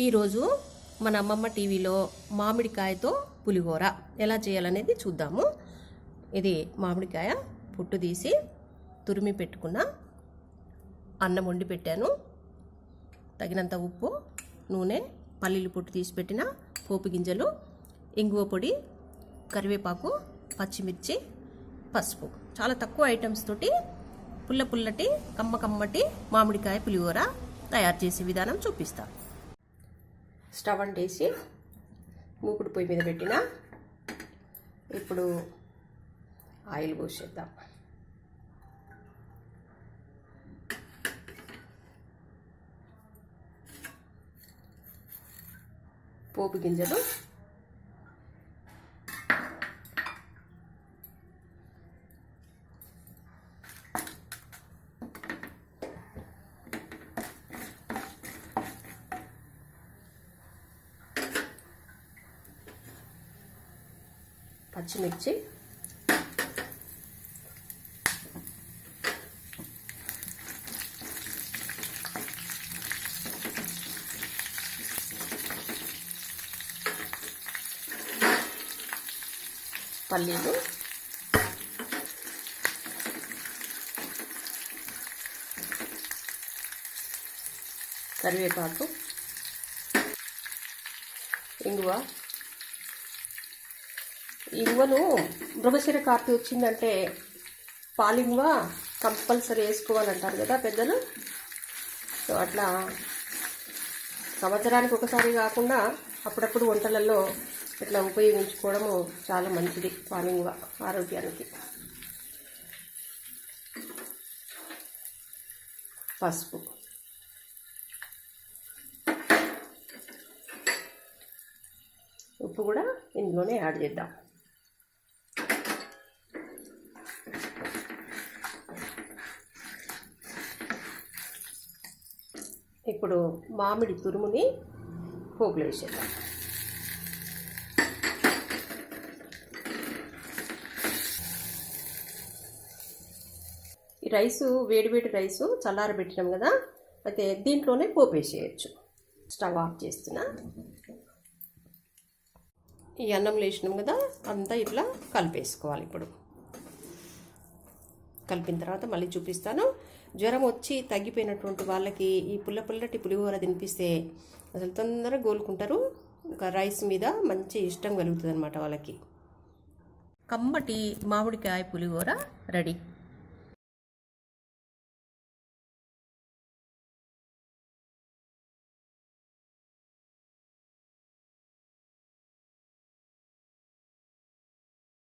ఈరోజు మన అమ్మమ్మ టీవీలో మామిడికాయతో పులిహోర ఎలా చేయాలనేది చూద్దాము. ఇది మామిడికాయ పుట్టు తీసి తురిమి పెట్టుకున్న అన్నం వండి పెట్టాను. తగినంత ఉప్పు, నూనె, పల్లీలు పొట్టు తీసి పెట్టిన పోపు గింజలు, ఇంగువ పొడి, కరివేపాకు, పచ్చిమిర్చి, పసుపు. చాలా తక్కువ ఐటమ్స్ తోటి పుల్లటి కమ్మటి మామిడికాయ పులిహోర తయారు చేసే విధానం చూపిస్తాను. స్టవ్ అంటేసి మూకుడు పొయ్యి మీద పెట్టిన. ఇప్పుడు ఆయిల్ పోసేద్దాం. పోపు గింజలు, పచ్చిమిర్చి, పల్లీలు, కరివేపాకు, ఇంగువను మృగశిర కార్తె వచ్చిందంటే పాలింగువ కంపల్సరీ వేసుకోవాలంటారు కదా పెద్దలు. సో అట్లా సంవత్సరానికి ఒకసారి కాకుండా అప్పుడప్పుడు వంటలలో ఇట్లా ఉపయోగించుకోవడము చాలా మంచిది. పాలింగువ ఆరోగ్యానికి. పసుపు, ఉప్పు కూడా ఇందులోనే యాడ్ చేద్దాం. ఇప్పుడు మామిడి తురుముని పోపులో వేసేద్దాం. ఈ రైసు వేడివేడి రైసు చల్లారబెట్టినాం కదా, అయితే దీంట్లోనే పోపు వేసేయచ్చు. స్టవ్ ఆఫ్ చేస్తున్నా. ఈ అన్నం వేసినాం కదా, అంతా ఇట్లా కలిపేసుకోవాలి. ఇప్పుడు కలిపిన తర్వాత మళ్ళీ చూపిస్తాను. జ్వరం వచ్చి తగ్గిపోయినటువంటి వాళ్ళకి ఈ పుల్లటి పులిహోర తినిపిస్తే అసలు తొందరగా గోలుకుంటారు. ఇంకా రైస్ మీద మంచి ఇష్టం కలుగుతుంది అన్నమాట వాళ్ళకి. కమ్మటి మామిడికాయ పులిహోర రెడీ.